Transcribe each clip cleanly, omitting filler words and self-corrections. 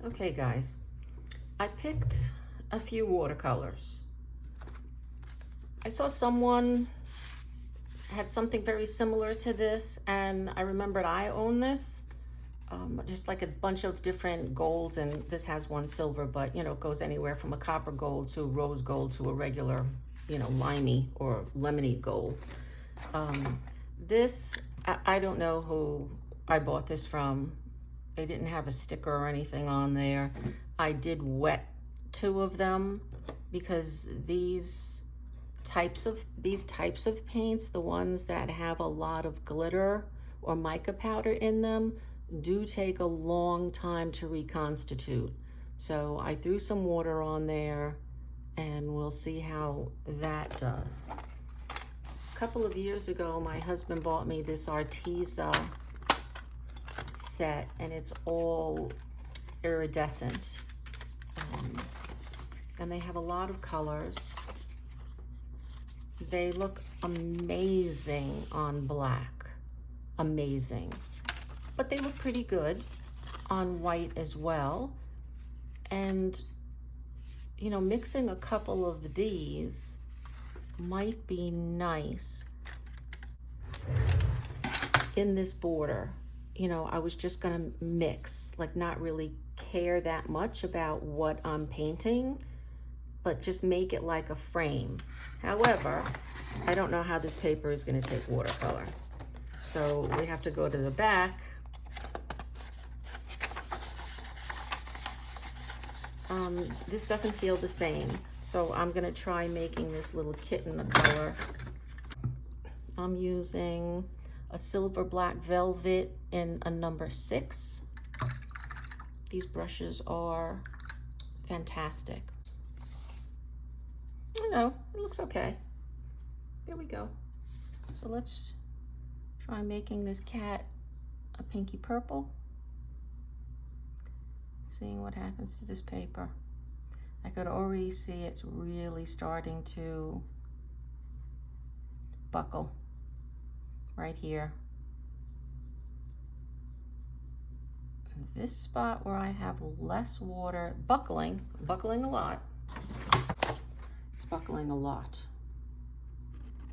Okay guys, I picked a few watercolors. I saw someone had something very similar to this, and I remembered I own this. Just like a bunch of different golds, and this has one silver, but it goes anywhere from a copper gold to rose gold to a regular, limey or lemony gold. This, I don't know who I bought this from. They didn't have a sticker or anything on there. I did wet two of them because these types of paints, the ones that have a lot of glitter or mica powder in them, do take a long time to reconstitute. So I threw some water on there and we'll see how that does. A couple of years ago, my husband bought me this Arteza set, and it's all iridescent. And they have a lot of colors. They look amazing on black, amazing. But they look pretty good on white as well. And, mixing a couple of these might be nice in this border. I was just gonna mix, like not really care that much about what I'm painting, but just make it like a frame. However, I don't know how this paper is gonna take watercolor. So we have to go to the back. This doesn't feel the same. So I'm gonna try making this little kitten a color. I'm using a silver black velvet in a number 6. These brushes are fantastic. It looks okay. There we go. So let's try making this cat a pinky purple. Seeing what happens to this paper. I could already see it's really starting to buckle right here. This spot where I have less water, buckling a lot. It's buckling a lot.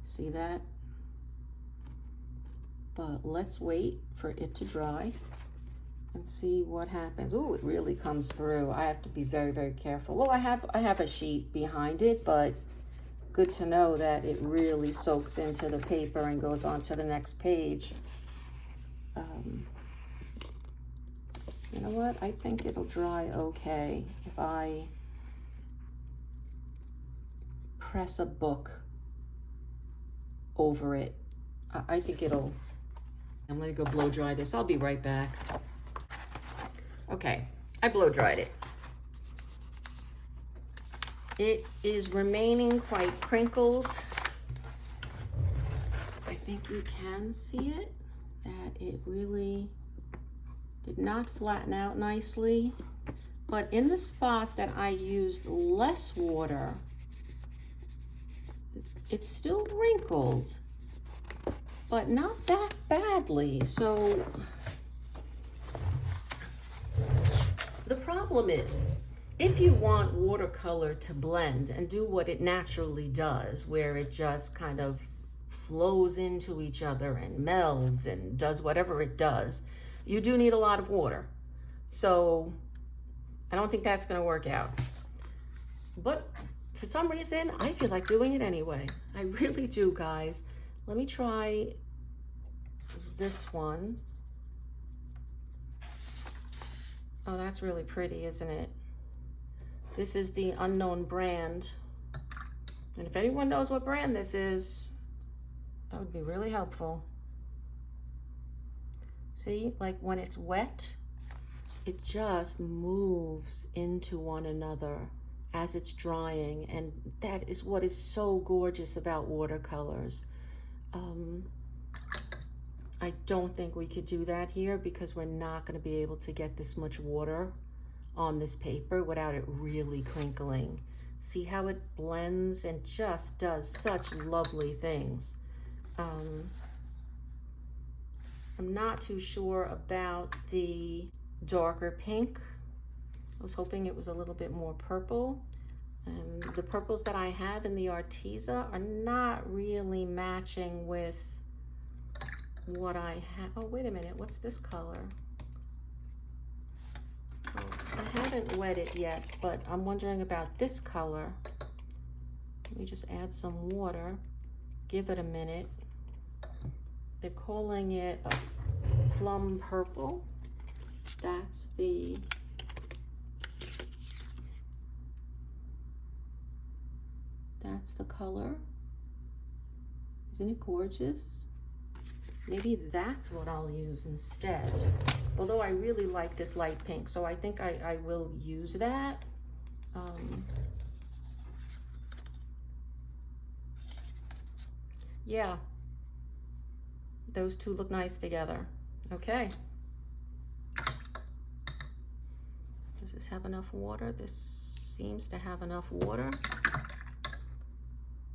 See that? But let's wait for it to dry and see what happens. Oh, it really comes through. I have to be very, very careful. Well, I have a sheet behind it, but good to know that it really soaks into the paper and goes on to the next page. You know what? I think it'll dry okay if I press a book over it. I think it'll. I'm gonna go blow dry this. I'll be right back. Okay, I blow dried it. It is remaining quite crinkled. I think you can see it, that it really did not flatten out nicely. But in the spot that I used less water, it's still wrinkled, but not that badly. So the problem is, if you want watercolor to blend and do what it naturally does, where it just kind of flows into each other and melds and does whatever it does, you do need a lot of water. So I don't think that's gonna work out. But for some reason, I feel like doing it anyway. I really do, guys. Let me try this one. Oh, that's really pretty, isn't it? This is the Unknown brand. And if anyone knows what brand this is, that would be really helpful. See, like when it's wet, it just moves into one another as it's drying. And that is what is so gorgeous about watercolors. I don't think we could do that here because we're not going to be able to get this much water on this paper without it really crinkling. See how it blends and just does such lovely things. I'm not too sure about the darker pink. I was hoping it was a little bit more purple. And the purples that I have in the Arteza are not really matching with what I have. Oh, wait a minute, what's this color? Oh, I haven't wet it yet, but I'm wondering about this color. Let me just add some water, give it a minute. They're calling it a plum purple. That's the color. Isn't it gorgeous? Maybe that's what I'll use instead. Although I really like this light pink, so I think I will use that. Yeah, those two look nice together. Okay. Does this have enough water? This seems to have enough water.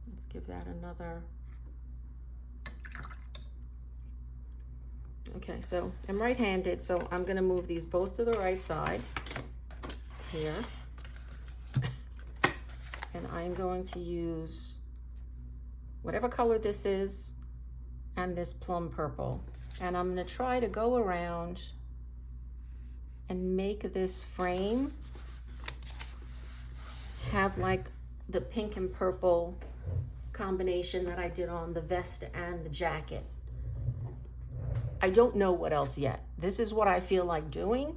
Let's give that another. Okay, so I'm right-handed, so I'm gonna move these both to the right side here. And I'm going to use whatever color this is and this plum purple. And I'm gonna try to go around and make this frame have like the pink and purple combination that I did on the vest and the jacket. I don't know what else yet. This is what I feel like doing.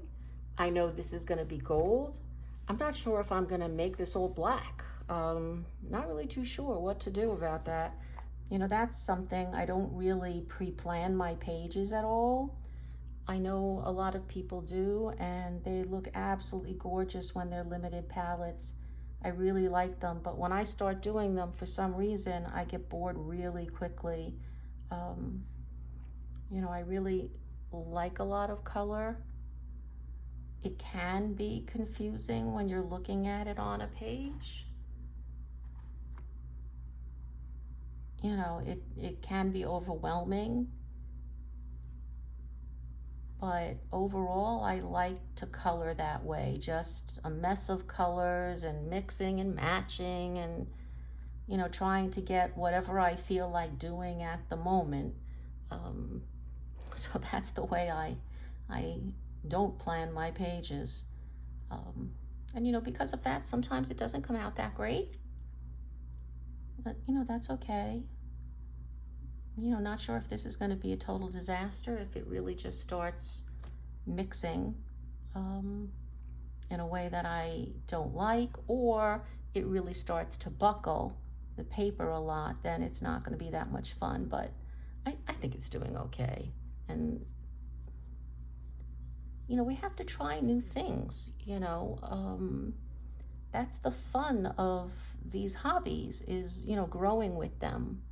I know this is gonna be gold. I'm not sure if I'm gonna make this all black. Not really too sure what to do about that. You know, that's something I don't really pre-plan my pages at all. I know a lot of people do, and they look absolutely gorgeous when they're limited palettes. I really like them, but when I start doing them, for some reason, I get bored really quickly. You know, I really like a lot of color. It can be confusing when you're looking at it on a page. You know, it can be overwhelming. But overall, I like to color that way. Just a mess of colors and mixing and matching and, you know, trying to get whatever I feel like doing at the moment. So that's the way I don't plan my pages. And, you know, because of that, sometimes it doesn't come out that great. But, you know, that's okay. You know, not sure if this is going to be a total disaster, if it really just starts mixing in a way that I don't like, or it really starts to buckle the paper a lot, then it's not going to be that much fun. But I think it's doing okay. And, you know, we have to try new things, you know. That's the fun of these hobbies, is, you know, growing with them.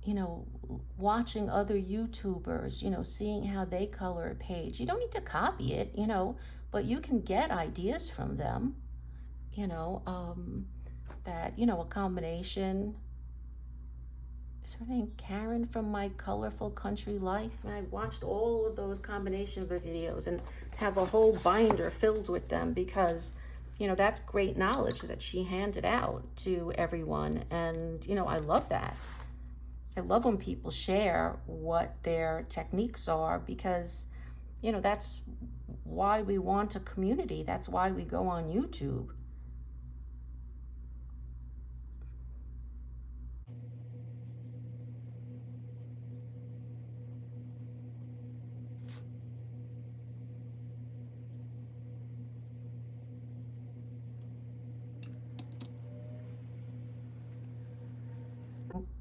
You know, watching other YouTubers, you know, seeing how they color a page. You don't need to copy it, you know, but you can get ideas from them, you know, that, you know, a combination. Is her name Karen from My Colorful Country Life? And I watched all of those combination of videos and have a whole binder filled with them because, you know, that's great knowledge that she handed out to everyone. And, you know, I love that. I love when people share what their techniques are because, you know, that's why we want a community. That's why we go on YouTube.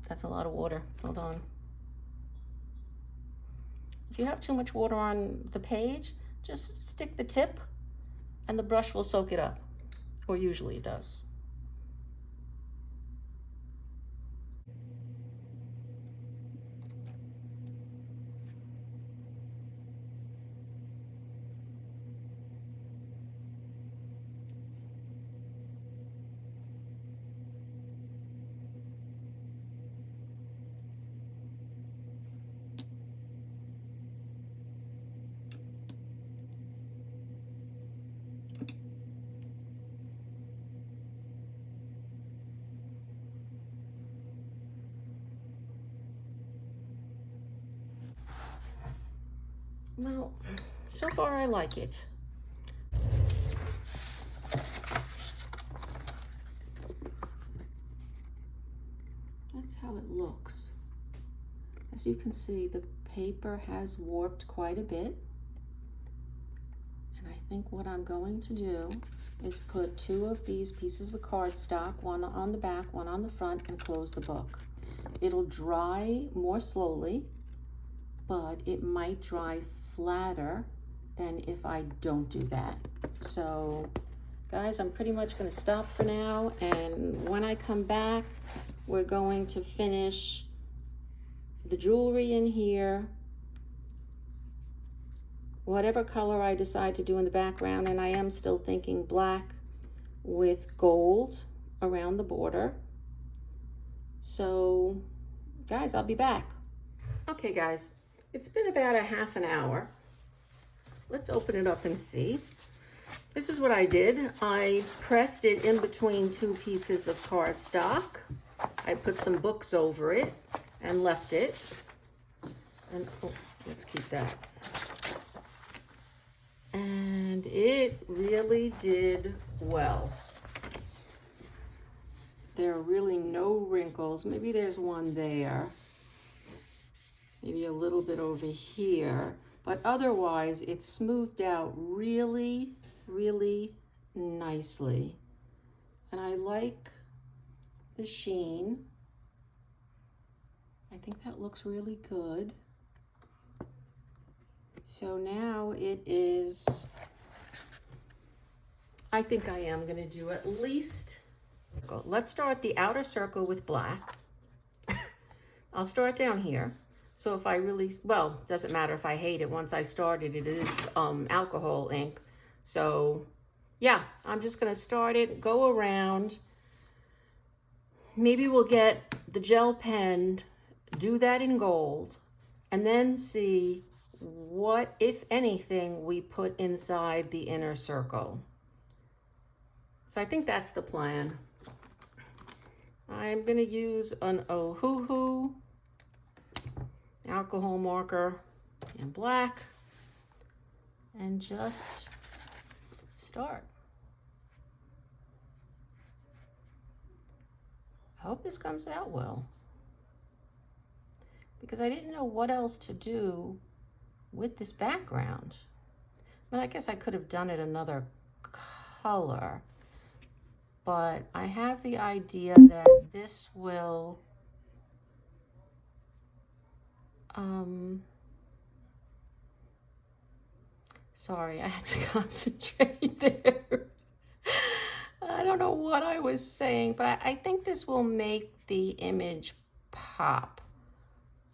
That's a lot of water. Hold on. If you have too much water on the page, just stick the tip and the brush will soak it up, or usually it does. Well, so far I like it. That's how it looks. As you can see, the paper has warped quite a bit. And I think what I'm going to do is put 2 of these pieces of cardstock, one on the back, one on the front, and close the book. It'll dry more slowly, but it might dry flatter than if I don't do that. So guys, I'm pretty much going to stop for now, and when I come back, we're going to finish the jewelry in here, whatever color I decide to do in the background, and I am still thinking black with gold around the border. So guys, I'll be back. Okay guys, it's been about a half an hour. Let's open it up and see. This is what I did. I pressed it in between 2 pieces of cardstock. I put some books over it and left it. And oh, let's keep that. And it really did well. There are really no wrinkles. Maybe there's one there. Maybe a little bit over here. But otherwise, it's smoothed out really, really nicely. And I like the sheen. I think that looks really good. So now it is, I think I am going to do at least, let's start the outer circle with black. I'll start down here. So if I really, well, doesn't matter if I hate it. Once I started, it is alcohol ink. So yeah, I'm just going to start it, go around. Maybe we'll get the gel pen, do that in gold, and then see what, if anything, we put inside the inner circle. So I think that's the plan. I'm going to use an Ohuhu alcohol marker in black and just start. I hope this comes out well, because I didn't know what else to do with this background. But I guess I could have done it another color, but I have the idea that this will sorry, I had to concentrate there. I don't know what I was saying, but I think this will make the image pop.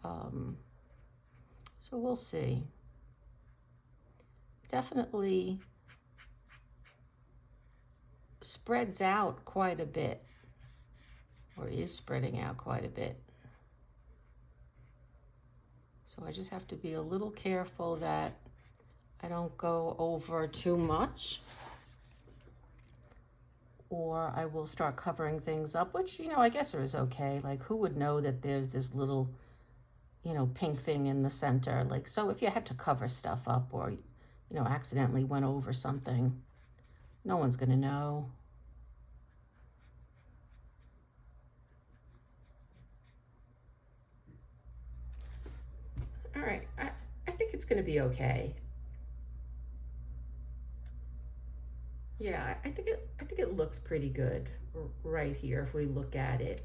So we'll see. Definitely spreads out quite a bit, or is spreading out quite a bit. So I just have to be a little careful that I don't go over too much, or I will start covering things up, which, you know, I guess is okay. Like, who would know that there's this little, you know, pink thing in the center? Like, so if you had to cover stuff up, or, you know, accidentally went over something, no one's gonna know. All right, I think it's gonna be okay. Yeah, I think it looks pretty good right here if we look at it.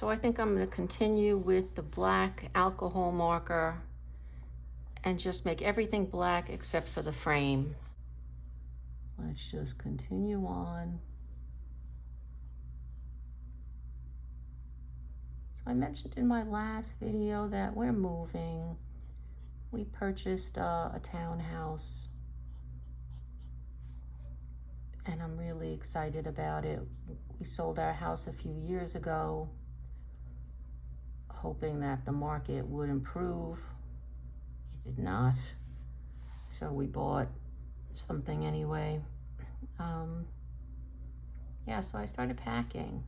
So I think I'm going to continue with the black alcohol marker and just make everything black except for the frame. Let's just continue on. So I mentioned in my last video that we're moving. We purchased a townhouse, and I'm really excited about it. We sold our house a few years ago, hoping that the market would improve. It did not. So we bought something anyway. Yeah, so I started packing.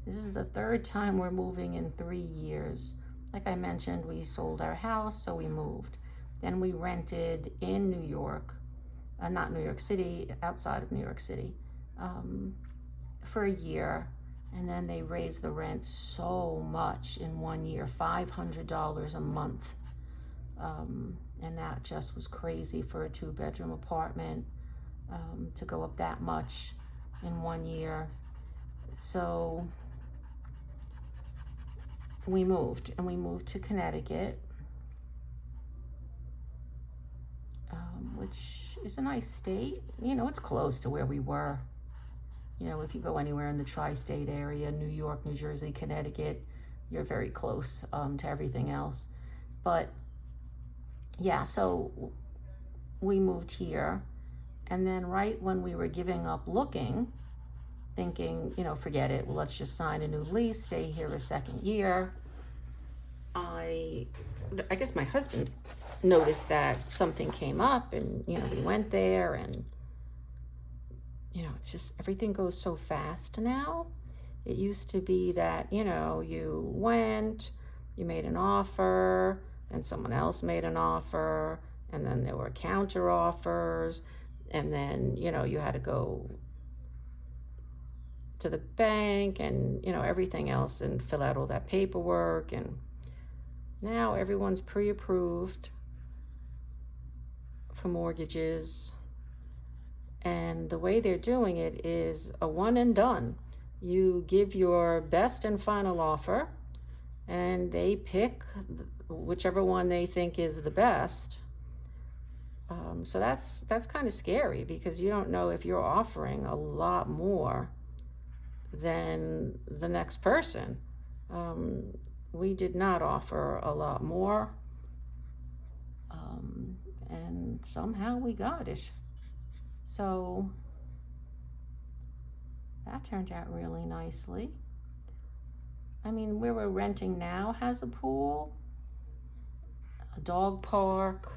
This is the third time we're moving in 3 years. Like I mentioned, we sold our house, so we moved. Then we rented in New York, not New York City, outside of New York City, for a year. And then they raised the rent so much in 1 year, $500 a month. And that just was crazy for a 2-bedroom apartment, to go up that much in 1 year. So we moved, and we moved to Connecticut, which is a nice state. You know, it's close to where we were. You know, if you go anywhere in the tri-state area, New York, New Jersey, Connecticut, you're very close to everything else. But yeah, so we moved here, and then right when we were giving up looking, thinking, you know, forget it, well, let's just sign a new lease, stay here a second year, I guess my husband noticed that something came up, and, you know, we went there, and, you know, it's just, everything goes so fast now. It used to be that, you know, you went, you made an offer, and someone else made an offer, and then there were counter offers, and then, you know, you had to go to the bank and, you know, everything else, and fill out all that paperwork. And now everyone's pre-approved for mortgages, and the way they're doing it is a one and done. You give your best and final offer, and they pick whichever one they think is the best. So that's kind of scary, because you don't know if you're offering a lot more than the next person. We did not offer a lot more, and somehow we got it. So that turned out really nicely. I mean, where we're renting now has a pool, a dog park,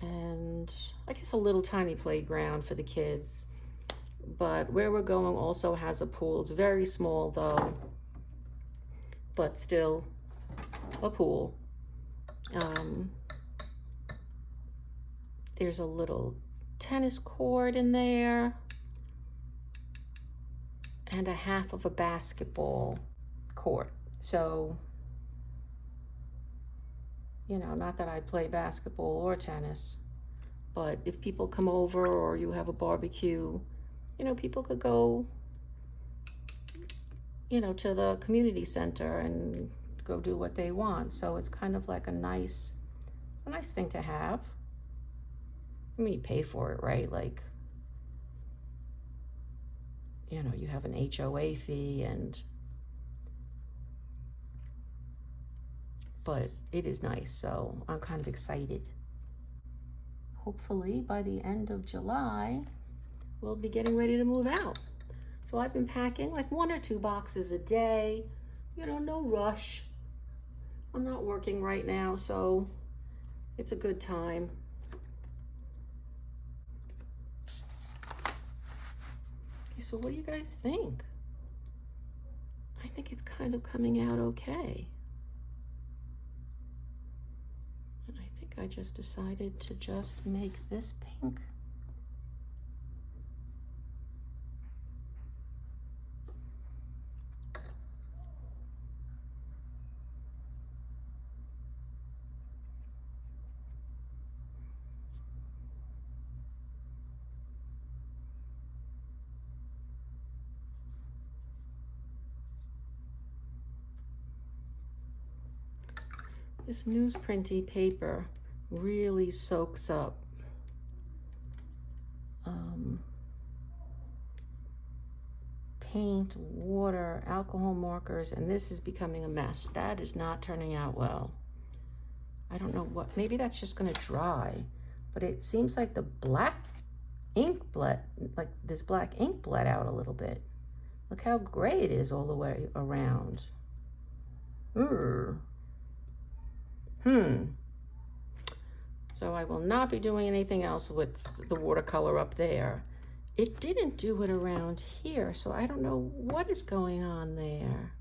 and I guess a little tiny playground for the kids. But where we're going also has a pool. It's very small though, but still a pool. There's a little tennis court in there, and a half of a basketball court. So, you know, not that I play basketball or tennis, but if people come over or you have a barbecue, you know, people could go, you know, to the community center and go do what they want. So it's kind of like it's a nice thing to have. I mean, you pay for it, right? Like, you know, you have an HOA fee, but it is nice. So I'm kind of excited. Hopefully by the end of July, we'll be getting ready to move out. So I've been packing like 1 or 2 boxes a day, you know, no rush. I'm not working right now, so it's a good time. Okay, so what do you guys think? I think it's kind of coming out okay. And I think I just decided to just make this pink. This newsprinty paper really soaks up paint, water, alcohol markers, and this is becoming a mess. That is not turning out well. I don't know what, maybe that's just gonna dry, but it seems like the black ink bled, like this black ink bled out a little bit. Look how gray it is all the way around. So I will not be doing anything else with the watercolor up there. It didn't do it around here, so I don't know what is going on there.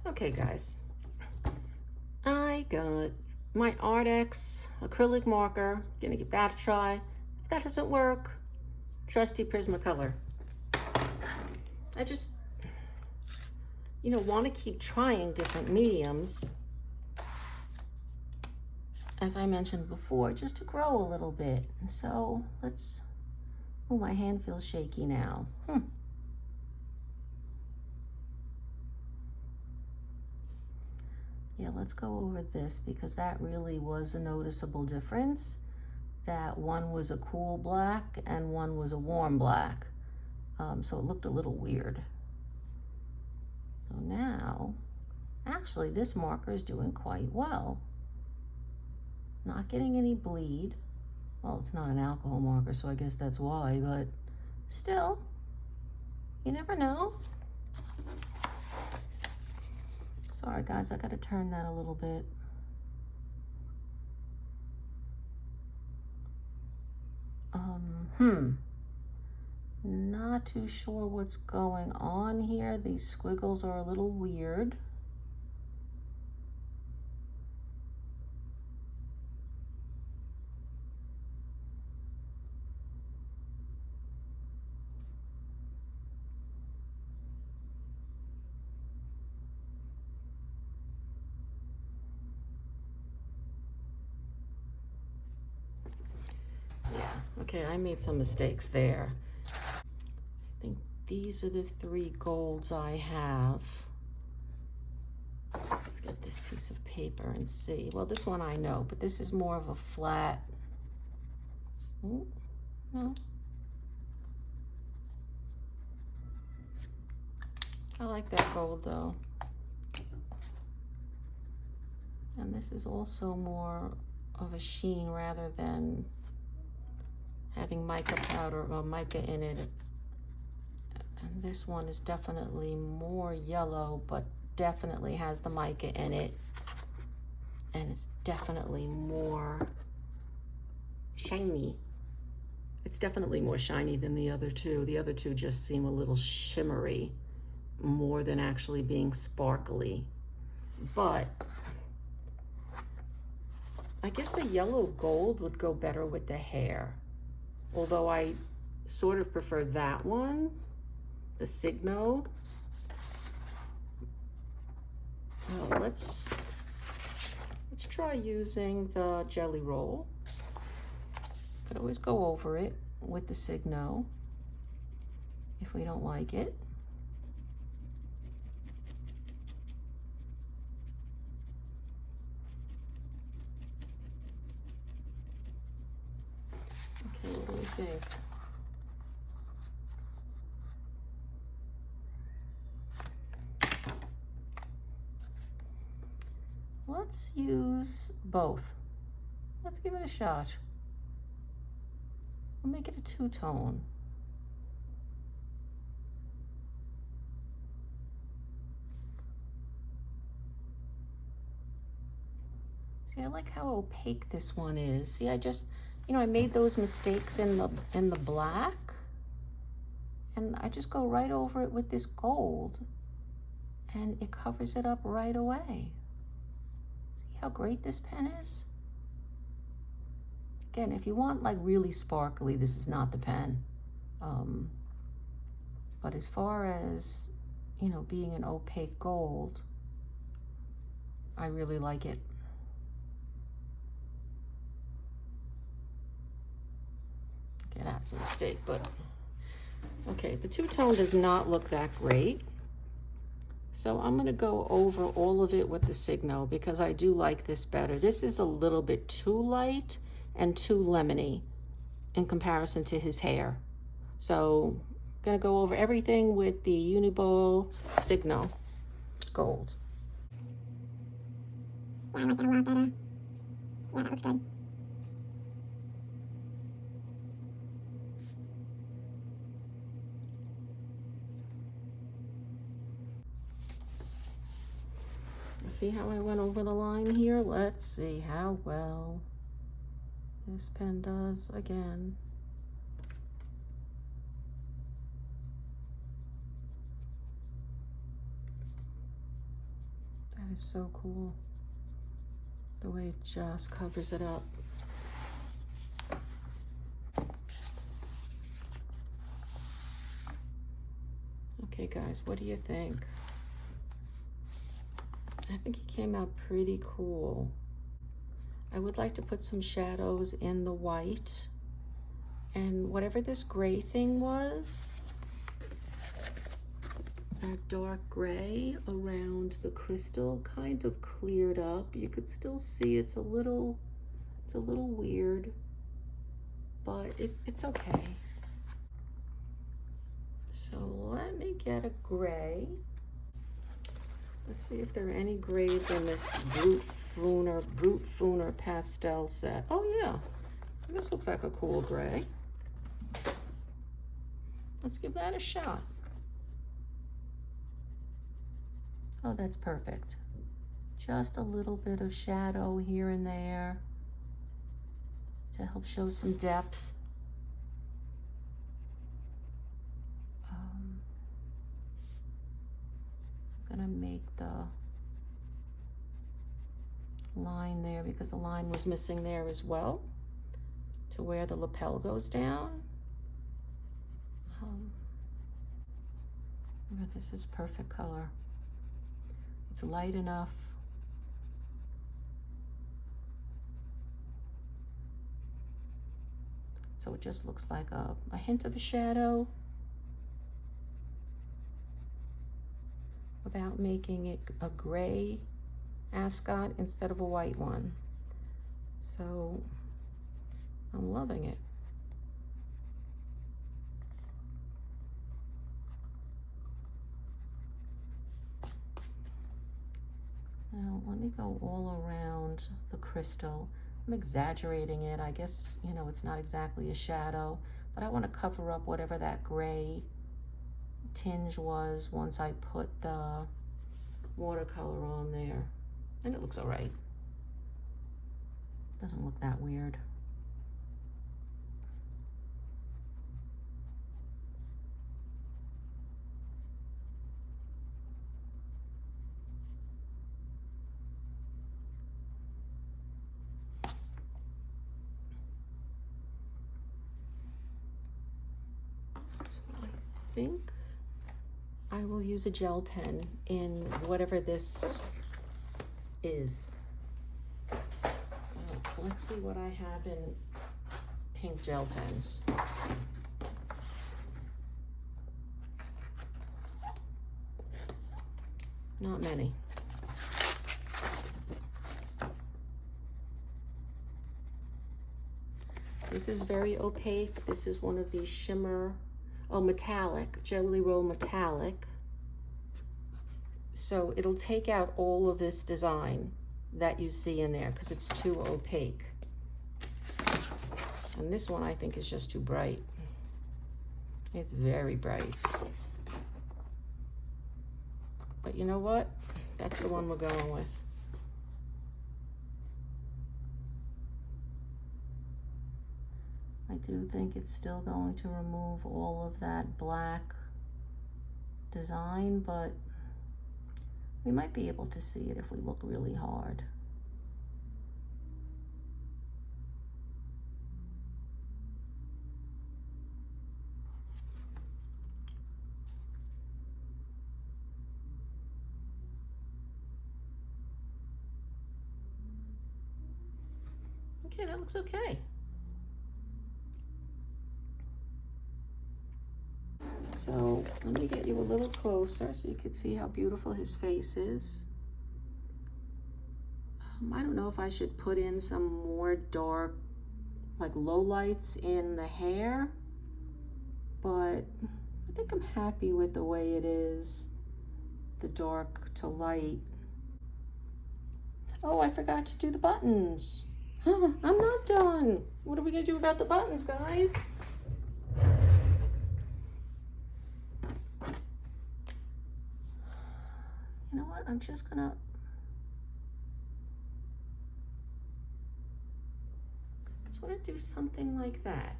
Okay, guys. I got my Artex acrylic marker. Gonna give that a try. If that doesn't work, trusty Prismacolor. I just, want to keep trying different mediums, as I mentioned before, just to grow a little bit. So let's, oh, my hand feels shaky now. Yeah, let's go over this because that really was a noticeable difference. That one was a cool black and one was a warm black. So it looked a little weird. So now, actually this marker is doing quite well. Not getting any bleed. Well, it's not an alcohol marker, so I guess that's why, but still, you never know. Sorry guys, I gotta turn that a little bit. Not too sure what's going on here. These squiggles are a little weird. Okay, I made some mistakes there. I think these are the 3 golds I have. Let's get this piece of paper and see. Well, this one I know, but this is more of a flat. Ooh, no. I like that gold though. And this is also more of a sheen rather than having mica powder or mica in it. And this one is definitely more yellow, but definitely has the mica in it. And it's definitely more shiny. It's definitely more shiny than the other two. The other two just seem a little shimmery more than actually being sparkly. But I guess the yellow gold would go better with the hair. Although I sort of prefer that one, the Signo. Well, let's try using the Jelly Roll. Could always go over it with the Signo if we don't like it. Okay, what do we think? Let's use both. Let's give it a shot. We'll make it a 2-tone. See, I like how opaque this one is. See, I just, I made those mistakes in the black, and I just go right over it with this gold, and it covers it up right away. See how great this pen is? Again, if you want like really sparkly, this is not the pen. But as far as, being an opaque gold, I really like it. Okay, that's a mistake, but okay, the 2-tone does not look that great. So I'm gonna go over all of it with the Signo because I do like this better. This is a little bit too light and too lemony in comparison to his hair. So I'm gonna go over everything with the Uniball Signo Gold. Yeah, I like that a lot better. Yeah, that looks good. See how I went over the line here? Let's see how well this pen does again. That is so cool. The way it just covers it up. Okay guys, what do you think? I think he came out pretty cool. I would like to put some shadows in the white, and whatever this gray thing was, that dark gray around the crystal kind of cleared up. You could still see it's a little weird, but it's okay. So let me get a gray. Let's see if there are any grays in this Brute Fooner pastel set. Oh yeah, this looks like a cool gray. Let's give that a shot. Oh, that's perfect. Just a little bit of shadow here and there to help show some depth. I'm gonna make the line there because the line was missing there as well, to where the lapel goes down. But this is perfect color. It's light enough. So it just looks like a hint of a shadow without making it a gray ascot instead of a white one. So I'm loving it. Now let me go all around the crystal. I'm exaggerating it. I guess, you know, it's not exactly a shadow, but I want to cover up whatever that gray tinge was once I put the watercolor on there. And it looks all right. Doesn't look that weird. I think I will use a gel pen in whatever this is. Let's see what I have in pink gel pens. Not many. This is very opaque. This is one of these shimmer, metallic, Jelly Roll Metallic. So it'll take out all of this design that you see in there because it's too opaque. And this one I think is just too bright. It's very bright. But you know what? That's the one we're going with. I do think it's still going to remove all of that black design, but we might be able to see it if we look really hard. Okay, that looks okay. So let me get you a little closer so you can see how beautiful his face is. I don't know if I should put in some more dark, like low lights in the hair, but I think I'm happy with the way it is, the dark to light. Oh, I forgot to do the buttons. Huh, I'm not done. What are we gonna do about the buttons, guys? You know what, I'm just gonna do something like that.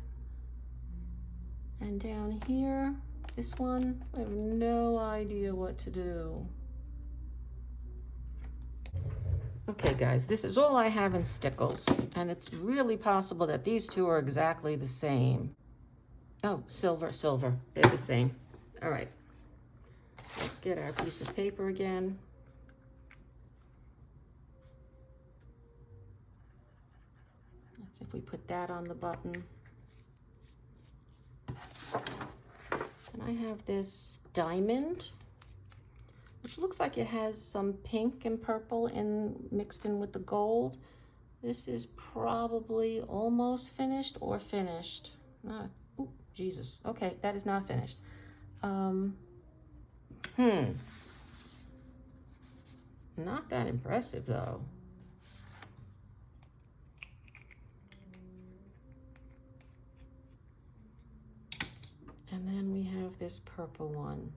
And down here, this one, I have no idea what to do. Okay guys, this is all I have in Stickles, and it's really possible that these two are exactly the same. Oh, silver, they're the same. All right, let's get our piece of paper again. Let's see if we put that on the button. And I have this diamond, which looks like it has some pink and purple mixed in with the gold. This is probably almost finished or finished. Oh, Jesus. Okay, that is not finished. Not that impressive though. And then we have this purple one.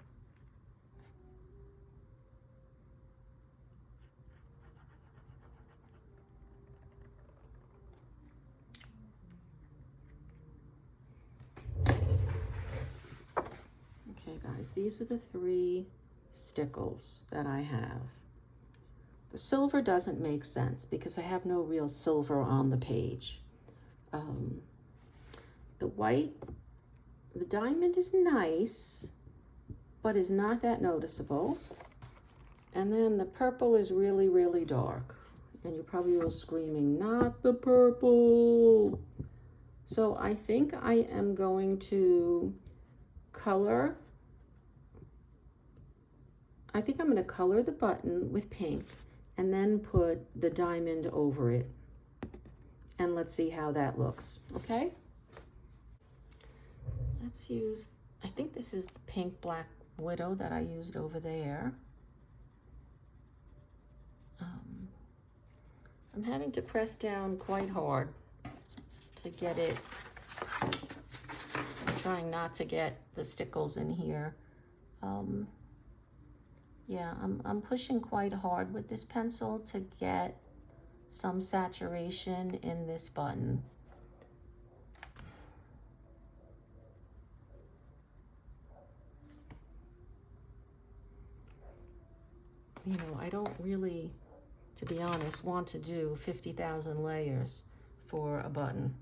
Okay guys, these are the 3 Stickles that I have. The silver doesn't make sense because I have no real silver on the page. The white, the diamond is nice, but is not that noticeable. And then the purple is really, really dark. And you're probably all screaming, not the purple. So I think I am going to color. I think I'm going to color the button with pink and then put the diamond over it. And let's see how that looks, okay? Let's use, I think this is the pink Black Widow that I used over there. I'm having to press down quite hard to get it. I'm trying not to get the Stickles in here. Yeah, I'm pushing quite hard with this pencil to get some saturation in this button. You know, I don't really, to be honest, want to do 50,000 layers for a button.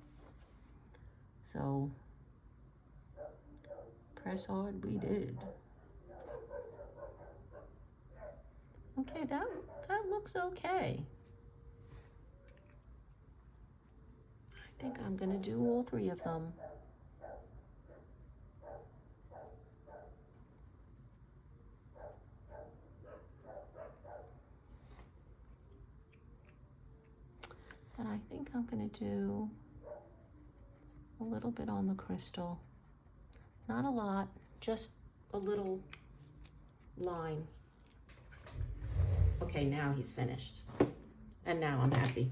So, press hard we did. Okay, that looks okay. I think I'm gonna do all 3 of them. And I think I'm gonna do a little bit on the crystal. Not a lot, just a little line. Okay, now he's finished. And now I'm happy.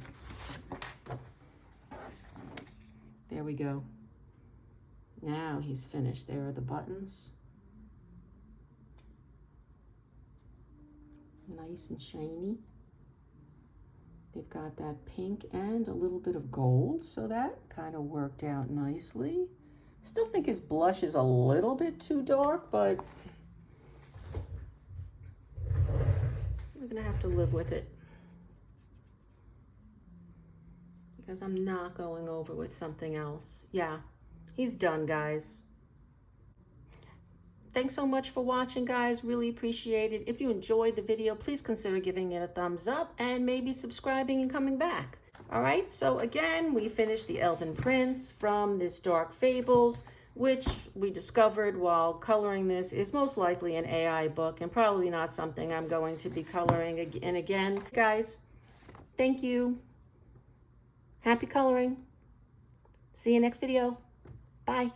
There we go. Now he's finished. There are the buttons. Nice and shiny. They've got that pink and a little bit of gold, so that kind of worked out nicely. Still think his blush is a little bit too dark, but we're gonna have to live with it because I'm not going over with something else. Yeah, he's done, guys. Thanks so much for watching, guys. Really appreciate it. If you enjoyed the video, please consider giving it a thumbs up and maybe subscribing and coming back. All right, so again, we finished the Elven Prince from this Dark Fables. which we discovered while coloring this is most likely an AI book and probably not something I'm going to be coloring in again. Guys, thank you. Happy coloring. See you next video. Bye.